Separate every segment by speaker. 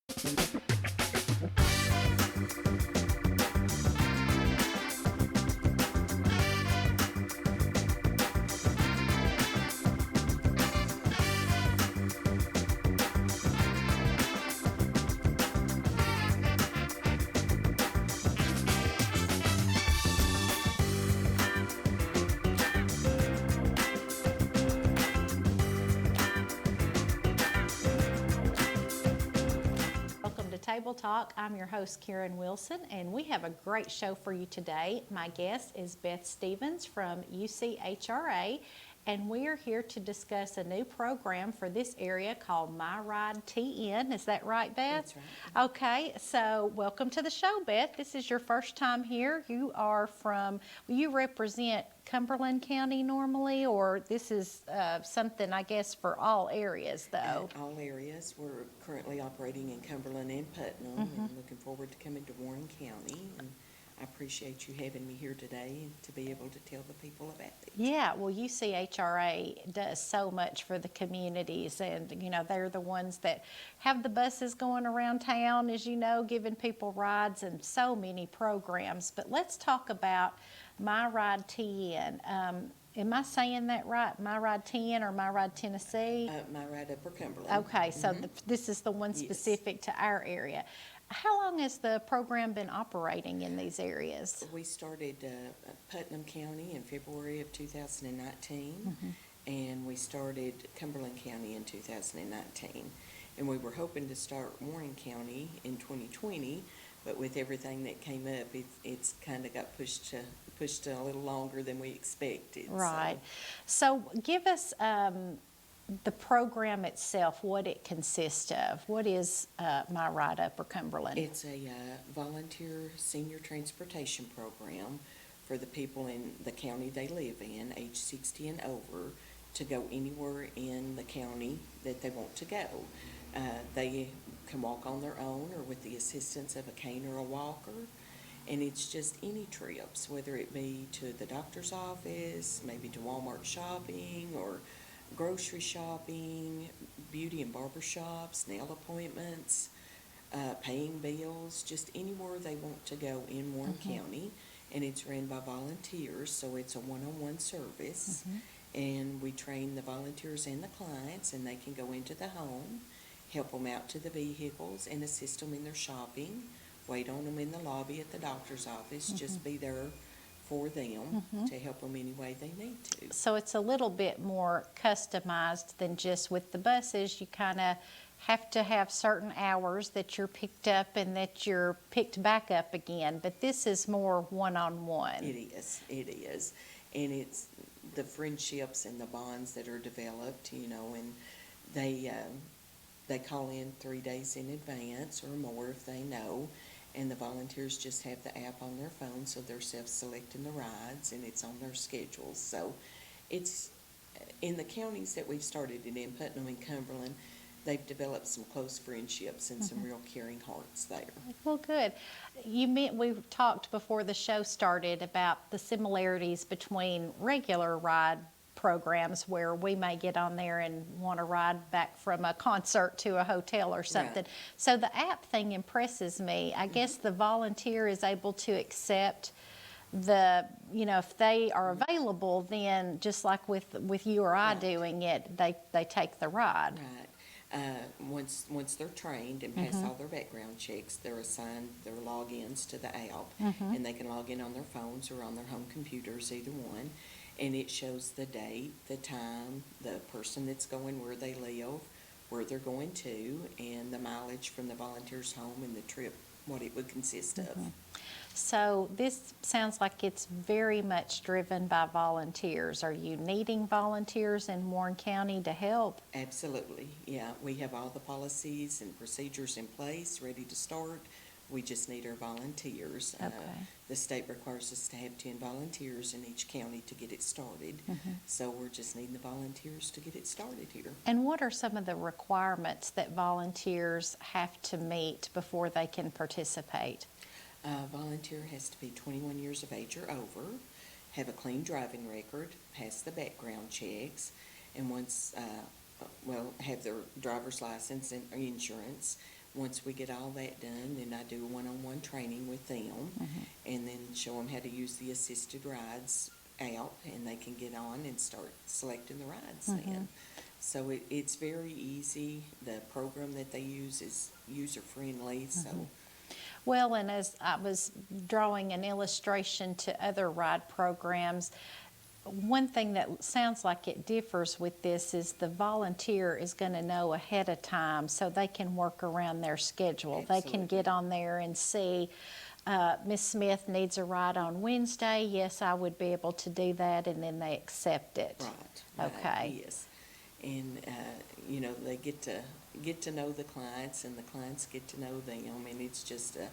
Speaker 1: Welcome to Table Talk. I'm your host, Karen Wilson, and we have a great show for you today. My guest is Beth Stevens from UCHRA, and we are here to discuss a new program for this area called My Ride TN. Is that right, Beth?
Speaker 2: That's right.
Speaker 1: Okay, so welcome to the show, Beth. This is your first time here. You represent Cumberland County normally, or this is something, I guess, for all areas, though?
Speaker 2: All areas. We're currently operating in Cumberland and Putnam, and looking forward to coming to Warren County. And I appreciate you having me here today to be able to tell the people about it.
Speaker 1: Yeah, well, UCHRA does so much for the communities, and they're the ones that have the buses going around town, as you know, giving people rides and so many programs. But let's talk about My Ride TN. Am I saying that right? My Ride 10 or My Ride Tennessee?
Speaker 2: My Ride Upper Cumberland.
Speaker 1: Okay, so this is the one
Speaker 2: Yes.
Speaker 1: specific to our area. How long has the program been operating in these areas?
Speaker 2: We started Putnam County in February of 2019, and we started Cumberland County in 2019. And we were hoping to start Warren County in 2020, but with everything that came up, it's kind of got pushed a little longer than we expected.
Speaker 1: Right. So give us the program itself, what it consists of. What is My Ride Upper Cumberland?
Speaker 2: It's a volunteer senior transportation program for the people in the county they live in, age 60 and over, to go anywhere in the county that they want to go. They can walk on their own or with the assistance of a cane or a walker. And it's just any trips, whether it be to the doctor's office, maybe to Walmart shopping, or grocery shopping, beauty and barber shops, nail appointments, paying bills, just anywhere they want to go in Warren County. And it's ran by volunteers, so it's a one-on-one service. And we train the volunteers and the clients, and they can go into the home, help them out to the vehicles, and assist them in their shopping, wait on them in the lobby at the doctor's office, just be there for them to help them any way they need to.
Speaker 1: So it's a little bit more customized than just with the buses. You kind of have to have certain hours that you're picked up and that you're picked back up again, but this is more one-on-one.
Speaker 2: It is. And it's the friendships and the bonds that are developed, and they call in 3 days in advance or more if they know. And the volunteers just have the app on their phone, so they're self-selecting the rides, and it's on their schedules. So it's in the counties that we've started in Putnam and Cumberland, they've developed some close friendships and some real caring hearts there.
Speaker 1: Well, good. We talked before the show started about the similarities between regular ride programs where we may get on there and want to ride back from a concert to a hotel or something.
Speaker 2: Right.
Speaker 1: So the app thing impresses me. I guess the volunteer is able to accept if they are available, then just like with you or I doing it, they take the ride.
Speaker 2: Right. Once they're trained and pass all their background checks, they're assigned their logins to the app, and they can log in on their phones or on their home computers, either one. And it shows the date, the time, the person that's going, where they live, where they're going to, and the mileage from the volunteer's home and the trip, what it would consist of.
Speaker 1: So this sounds like it's very much driven by volunteers. Are you needing volunteers in Warren County to help?
Speaker 2: Absolutely, yeah. We have all the policies and procedures in place, ready to start. We just need our volunteers.
Speaker 1: Okay.
Speaker 2: The state requires us to have 10 volunteers in each county to get it started. So we're just needing the volunteers to get it started here.
Speaker 1: And what are some of the requirements that volunteers have to meet before they can participate?
Speaker 2: Volunteer has to be 21 years of age or over, have a clean driving record, pass the background checks, and once have their driver's license and insurance. Once we get all that done, then I do a one-on-one training with them, and then show them how to use the assisted rides out, and they can get on and start selecting the rides then. So it's very easy. The program that they use is user-friendly, so.
Speaker 1: Well, and as I was drawing an illustration to other ride programs, one thing that sounds like it differs with this is the volunteer is going to know ahead of time so they can work around their schedule. They can get on there and see, Miss Smith needs a ride on Wednesday. Yes, I would be able to do that, and then they accept it.
Speaker 2: Right.
Speaker 1: Okay.
Speaker 2: Yes. And, you know, they get to know the clients, and the clients get to know them, and it's just a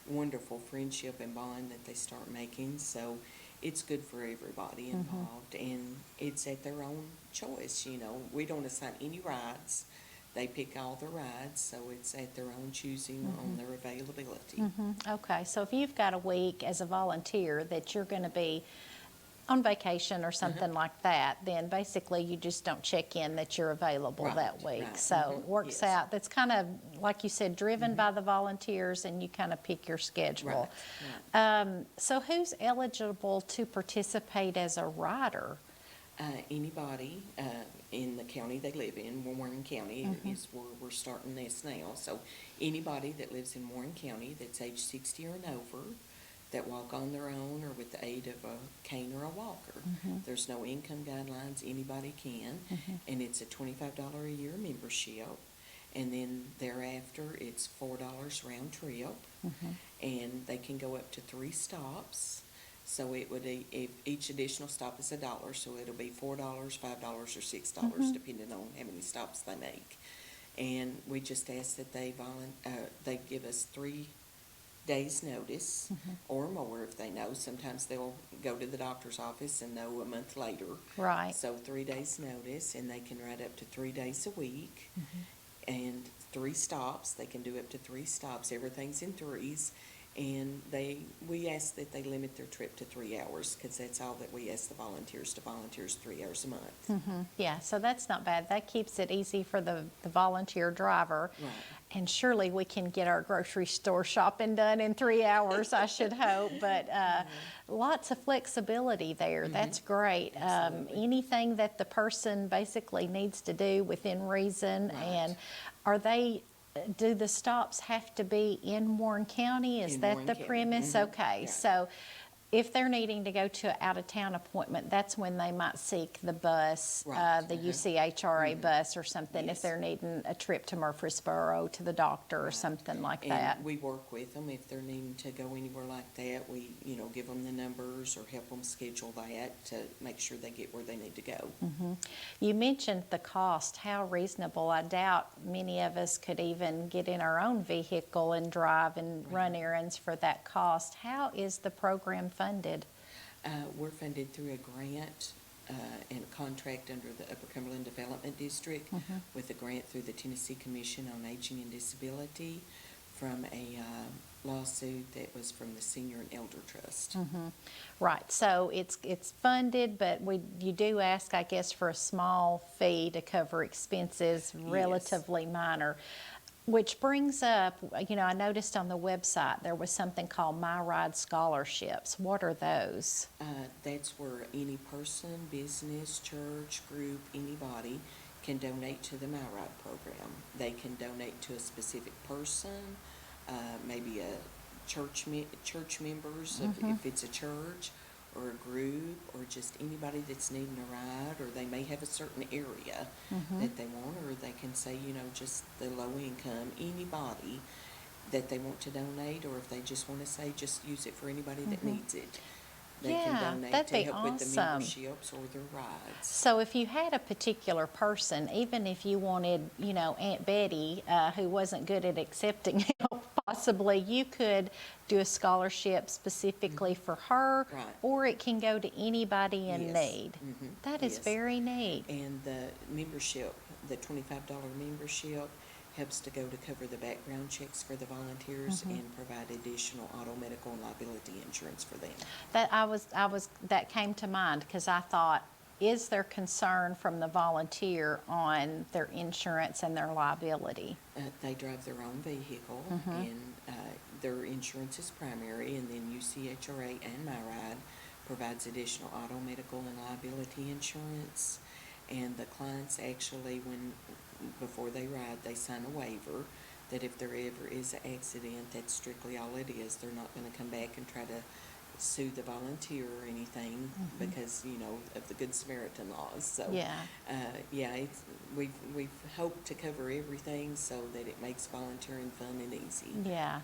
Speaker 2: wonderful friendship and bond that they start making. So it's good for everybody involved, and it's at their own choice. You know, we don't assign any rides. They pick all the rides, so it's at their own choosing on their availability.
Speaker 1: Okay, so if you've got a week as a volunteer that you're going to be on vacation or something like that, then basically you just don't check in that you're available that week.
Speaker 2: Right.
Speaker 1: So it works
Speaker 2: Yes.
Speaker 1: out. That's kind of, like you said, driven by the volunteers, and you kind of pick your schedule.
Speaker 2: Right.
Speaker 1: So who's eligible to participate as a rider?
Speaker 2: Anybody in the county they live in, Warren County is where we're starting this now. So anybody that lives in Warren County that's age 60 or over, that walk on their own or with the aid of a cane or a walker. There's no income guidelines, anybody can, and it's a $25 a year membership, and then thereafter it's $4 round trip, and they can go up to 3 stops. So it would, if each additional stop is $1, so it'll be $4, $5, or $6, depending on how many stops they make. And we just ask that they give us 3 days' notice or more if they know. Sometimes they'll go to the doctor's office and know a month later.
Speaker 1: Right.
Speaker 2: So 3 days' notice, and they can ride up to 3 days a week, and 3 stops. They can do up to 3 stops. Everything's in threes. And we ask that they limit their trip to 3 hours, because that's all that we ask the volunteers to volunteer is 3 hours a month.
Speaker 1: Yeah, so that's not bad. That keeps it easy for the volunteer driver.
Speaker 2: Right.
Speaker 1: And surely we can get our grocery store shopping done in 3 hours, I should hope. But lots of flexibility there. That's great. Anything that the person basically needs to do within reason.
Speaker 2: Right.
Speaker 1: And do the stops have to be in Warren County? Is
Speaker 2: In
Speaker 1: that
Speaker 2: Warren
Speaker 1: the
Speaker 2: County.
Speaker 1: premise? Okay,
Speaker 2: Yeah.
Speaker 1: so if they're needing to go to an out-of-town appointment, that's when they might seek the bus,
Speaker 2: Right.
Speaker 1: the UCHRA bus or something, if
Speaker 2: Yes.
Speaker 1: they're needing a trip to Murfreesboro to the doctor or something like that.
Speaker 2: And we work with them if they're needing to go anywhere like that. We, give them the numbers or help them schedule that to make sure they get where they need to go.
Speaker 1: You mentioned the cost. How reasonable. I doubt many of us could even get in our own vehicle and drive and run errands for that cost. How is the program funded?
Speaker 2: We're funded through a grant and a contract under the Upper Cumberland Development District with a grant through the Tennessee Commission on Aging and Disability from a lawsuit that was from the Senior and Elder Trust.
Speaker 1: Right, so it's funded, but you do ask, I guess, for a small fee to cover expenses, relatively minor. Which brings up, I noticed on the website there was something called My Ride Scholarships. What are those?
Speaker 2: That's where any person, business, church, group, anybody can donate to the My Ride program. They can donate to a specific person, maybe a church members, if it's a church, or a group, or just anybody that's needing a ride, or they may have a certain area that they want, or they can say, just the low income, anybody that they want to donate, or if they just want to say, just use it for anybody that needs it. They can donate
Speaker 1: that'd
Speaker 2: to
Speaker 1: be
Speaker 2: help with the
Speaker 1: awesome.
Speaker 2: memberships or their rides.
Speaker 1: So if you had a particular person, even if you wanted, Aunt Betty, who wasn't good at accepting help, possibly you could do a scholarship specifically for her,
Speaker 2: Right.
Speaker 1: or it can go to anybody in
Speaker 2: Yes.
Speaker 1: need. That is
Speaker 2: Yes.
Speaker 1: very neat.
Speaker 2: And the membership, the $25 membership, helps to go to cover the background checks for the volunteers and provide additional auto, medical, and liability insurance for them.
Speaker 1: That came to mind because I thought is there concern from the volunteer on their insurance and their liability?
Speaker 2: They drive their own vehicle, and their insurance is primary, and then UCHRA and MyRide provides additional auto, medical, and liability insurance. And the clients actually, before they ride, they sign a waiver that if there ever is an accident, that's strictly all it is. They're not going to come back and try to sue the volunteer or anything because, of the Good Samaritan laws. So, we've hoped to cover everything so that it makes volunteering fun and easy.
Speaker 1: Yeah.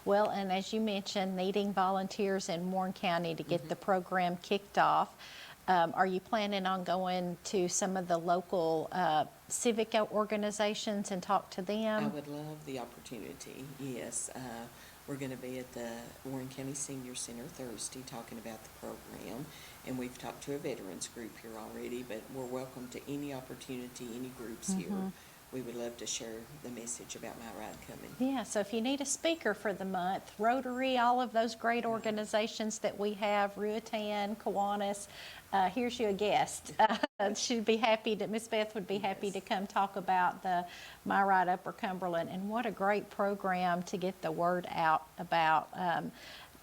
Speaker 1: Well, and as you mentioned, needing volunteers in Warren County to get the program kicked off. Are you planning on going to some of the local civic organizations and talk to them?
Speaker 2: I would love the opportunity, yes. We're going to be at the Warren County Senior Center Thursday talking about the program, and we've talked to a veterans group here already, but we're welcome to any opportunity, any groups here. We would love to share the message about My Ride coming.
Speaker 1: Yeah, so if you need a speaker for the month, Rotary, all of those great organizations that we have, Ruatan, Kiwanis, here's you a guest. She'd be happy to, Miss Beth would be happy to come talk about the My Ride Upper Cumberland, and what a great program to get the word out about.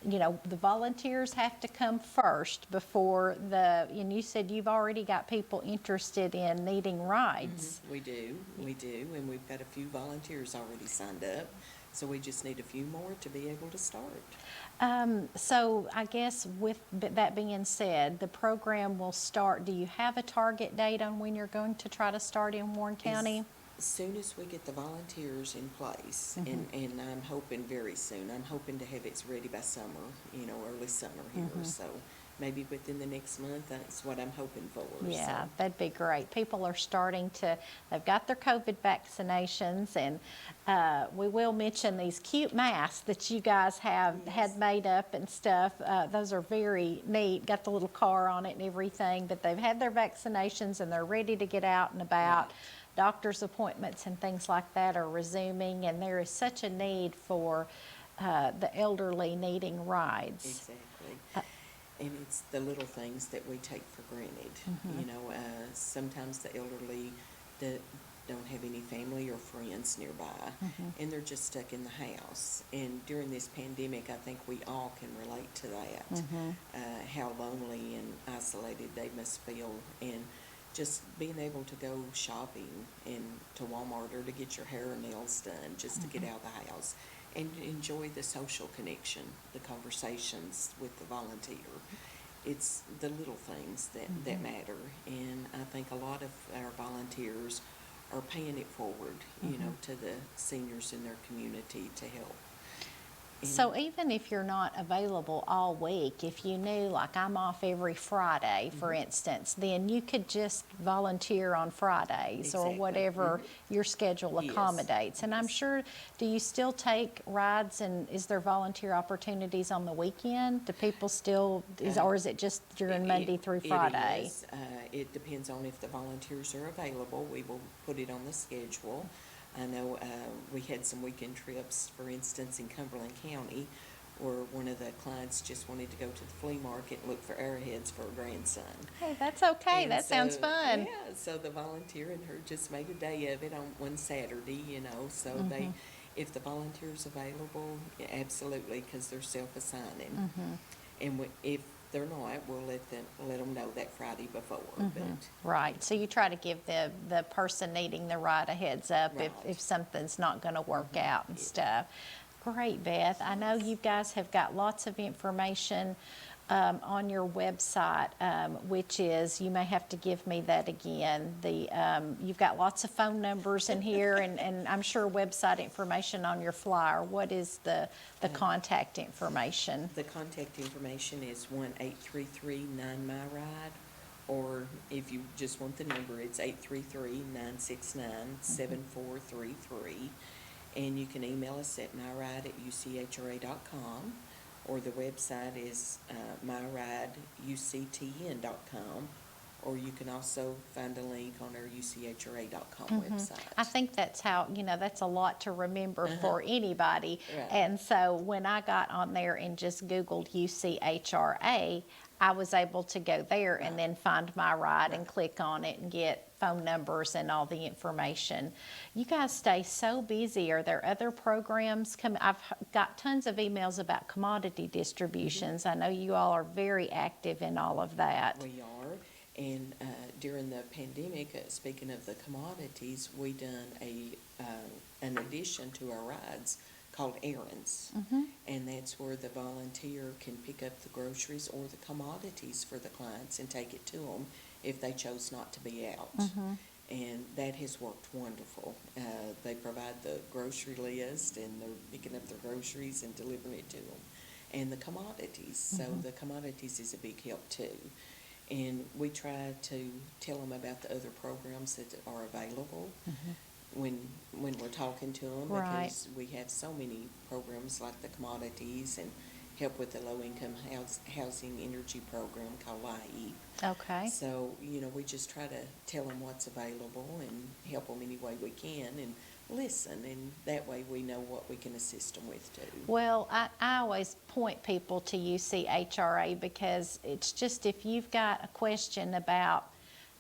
Speaker 1: The volunteers have to come first before and you said you've already got people interested in needing rides.
Speaker 2: We do, and we've got a few volunteers already signed up, so we just need a few more to be able to start.
Speaker 1: So I guess with that being said, the program will start. Do you have a target date on when you're going to try to start in Warren County?
Speaker 2: As soon as we get the volunteers in place, and I'm hoping very soon, I'm hoping to have it ready by summer, early summer here, so maybe within the next month, that's what I'm hoping for.
Speaker 1: Yeah,
Speaker 2: so.
Speaker 1: that'd be great. People are they've got their COVID vaccinations, and we will mention these cute masks that you guys had made up and stuff. Those are very neat, got the little car on it and everything, but they've had their vaccinations and they're ready to get out and about.
Speaker 2: Right.
Speaker 1: Doctor's appointments and things like that are resuming, and there is such a need for the elderly needing rides.
Speaker 2: Exactly. And it's the little things that we take for granted. Sometimes the elderly that don't have any family or friends nearby, and they're just stuck in the house. And during this pandemic, I think we all can relate to that, how lonely and isolated they must feel. And just being able to go shopping and to Walmart or to get your hair or nails done, just to get out of the house and enjoy the social connection, the conversations with the volunteer. It's the little things that matter, and I think a lot of our volunteers are paying it forward, to the seniors in their community to help.
Speaker 1: So even if you're not available all week, if you knew, like I'm off every Friday, for instance, then you could just volunteer on Fridays or
Speaker 2: Exactly.
Speaker 1: whatever your schedule accommodates. And I'm sure, do you still take rides, and is there volunteer opportunities on the weekend? Do people still, or is it just during Monday through Friday?
Speaker 2: It is. It depends on if the volunteers are available. We will put it on the schedule. I know we had some weekend trips, for instance, in Cumberland County, where one of the clients just wanted to go to the flea market and look for arrowheads for her grandson.
Speaker 1: Hey, that's okay.
Speaker 2: And
Speaker 1: that sounds fun.
Speaker 2: Yeah, so the volunteer and her just made a day of it on one Saturday, so if the volunteer's available, absolutely, because they're self-assigning. And if they're not, we'll let them know that Friday before. But
Speaker 1: Right. So you try to give the person needing the ride a heads up
Speaker 2: Right.
Speaker 1: if something's not going to work out and stuff. Great, Beth. I know you guys have got lots of information on your website, which is, you may have to give me that again. You've got lots of phone numbers in here, and I'm sure website information on your flyer. What is the contact information?
Speaker 2: the contact information is 1-833-9MyRide, or if you just want the number, it's 833-969-7433. And you can email us at myride@uchra.com, or the website is myrideuctn.com, or you can also find a link on our UCHRA.com website.
Speaker 1: I think that's how, that's a lot to remember for anybody.
Speaker 2: Right.
Speaker 1: And so when I got on there and just Googled UCHRA, I was able to go there and then find my ride and click on it and get phone numbers and all the information. You guys stay so busy. Are there other programs coming? I've got tons of emails about commodity distributions. I know you all are very active in all of that.
Speaker 2: We are, and during the pandemic, speaking of the commodities, we done an addition to our rides called errands, and that's where the volunteer can pick up the groceries or the commodities for the clients and take it to them if they chose not to be out. And that has worked wonderful. They provide the grocery list, and they're picking up their groceries and delivering it to them. And the commodities, so the commodities is a big help too. And we try to tell them about the other programs that are available when we're talking to them,
Speaker 1: Right.
Speaker 2: because we have so many programs like the commodities and help with the low-income housing energy program called LIE.
Speaker 1: Okay.
Speaker 2: So, we just try to tell them what's available and help them any way we can and listen, and that way we know what we can assist them with too.
Speaker 1: Well, I always point people to UCHRA because it's just if you've got a question about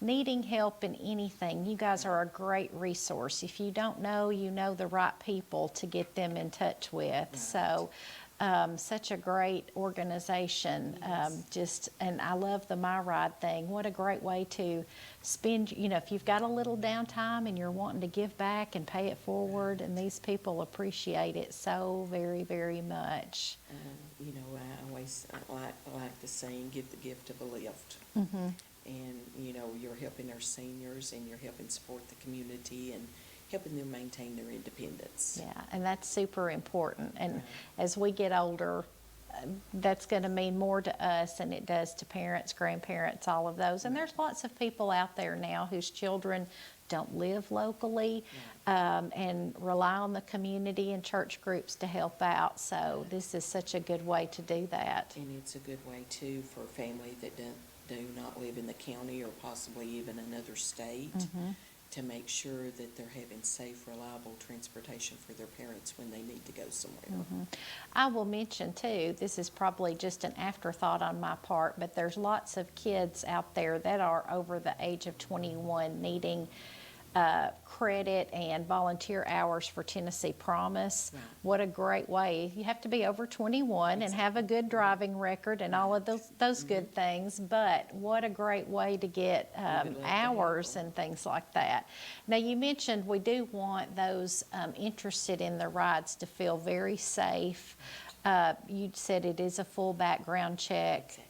Speaker 1: needing help in anything, you guys are a great resource. If you don't know, you know the right people to get them in touch with.
Speaker 2: Right.
Speaker 1: So, such a great organization. And I love the My Ride thing. What a great way to spend, if you've got a little downtime and you're wanting to give back and pay it forward, and these people appreciate it so very, very much.
Speaker 2: I always like the saying, give the gift of a lift. And, you're helping our seniors and you're helping support the community and helping them maintain their independence.
Speaker 1: Yeah, and that's super important. And as we get older, that's going to mean more to us than it does to parents, grandparents, all of those. And there's lots of people out there now whose children don't live locally and rely on the community and church groups to help out. So this is such a good way to do that.
Speaker 2: And it's a good way, too, for a family that do not live in the county or possibly even another state to make sure that they're having safe, reliable transportation for their parents when they need to go somewhere.
Speaker 1: I will mention too, this is probably just an afterthought on my part, but there's lots of kids out there that are over the age of 21 needing credit and volunteer hours for Tennessee Promise.
Speaker 2: Right.
Speaker 1: What a great way. You have to be over 21 and have a good driving record and all of those good things, but what a great way to get hours and things like that. Now, you mentioned we do want those interested in the rides to feel very safe. You said it is a full background check.
Speaker 2: Exactly.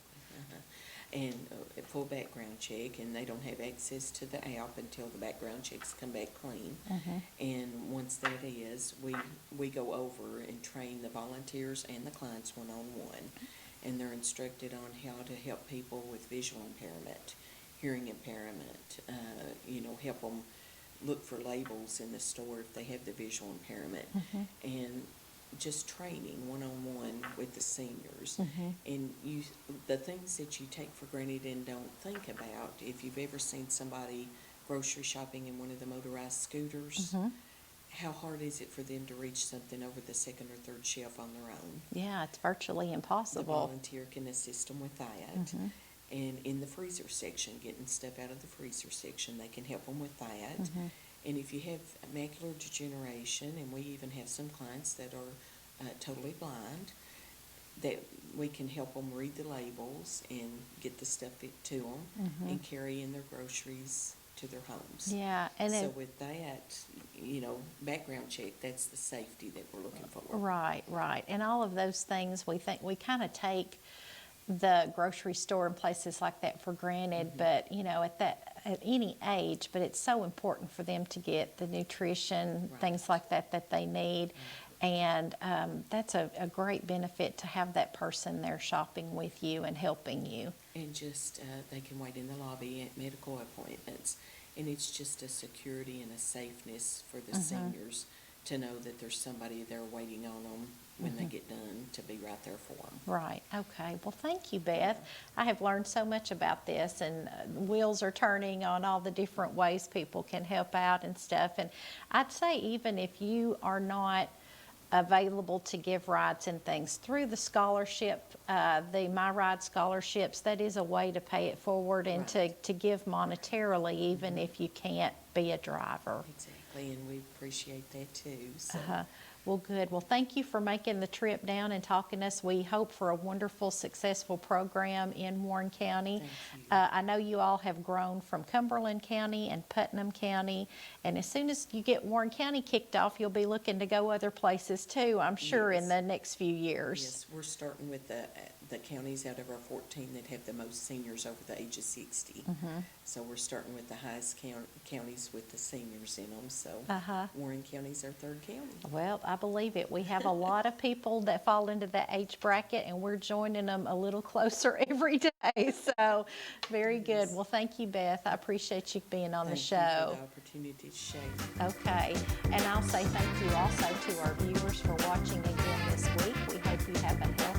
Speaker 2: And a full background check, and they don't have access to the app until the background checks come back clean. And once that is, we go over and train the volunteers and the clients one-on-one, and they're instructed on how to help people with visual impairment, hearing impairment, help them look for labels in the store if they have the visual impairment, and just training one-on-one with the seniors. And the things that you take for granted and don't think about, if you've ever seen somebody grocery shopping in one of the motorized scooters, how hard is it for them to reach something over the second or third shelf on their own?
Speaker 1: Yeah, it's virtually
Speaker 2: The
Speaker 1: impossible.
Speaker 2: volunteer can assist them with that. And in the freezer section, getting stuff out of the freezer section, they can help them with that. And if you have macular degeneration, and we even have some clients that are totally blind, that we can help them read the labels and get the stuff to them and carry in their groceries to their homes.
Speaker 1: Yeah, and
Speaker 2: so with that, background check, that's the safety that we're looking for.
Speaker 1: Right. And all of those things, we think we kind of take the grocery store and places like that for granted, but at any age, but it's so important for them to get the nutrition, things like that they need. And that's a great benefit to have that person there shopping with you and helping you.
Speaker 2: And just, they can wait in the lobby at medical appointments. And it's just a security and a safeness for the seniors to know that there's somebody there waiting on them when they get done, to be right there for them.
Speaker 1: Right, okay. Well, thank you, Beth. I have learned so much about this, and wheels are turning on all the different ways people can help out and stuff. And I'd say even if you are not available to give rides and things, through the scholarship, the My Ride scholarships, that is a way to pay it forward and
Speaker 2: Right.
Speaker 1: to give monetarily, even if you can't be a driver.
Speaker 2: Exactly, and we appreciate that too, so.
Speaker 1: Well, good. Well, thank you for making the trip down and talking to us. We hope for a wonderful, successful program in Warren County.
Speaker 2: Thank you.
Speaker 1: I know you all have grown from Cumberland County and Putnam County, and as soon as you get Warren County kicked off, you'll be looking to go other places too, I'm sure, in
Speaker 2: Yes.
Speaker 1: the next few years.
Speaker 2: Yes, we're starting with the counties out of our 14 that have the most seniors over the age of 60. So we're starting with the highest counties with the seniors in them, so Warren County's our third county.
Speaker 1: Well, I believe it. We have a lot of people that fall into that age bracket, and we're joining them a little closer every day. So, very good. Well, thank you, Beth. I appreciate you being on the
Speaker 2: Thank you
Speaker 1: show.
Speaker 2: for the opportunity to share.
Speaker 1: Okay. And I'll say thank you also to our viewers for watching again this week. We hope you have a healthy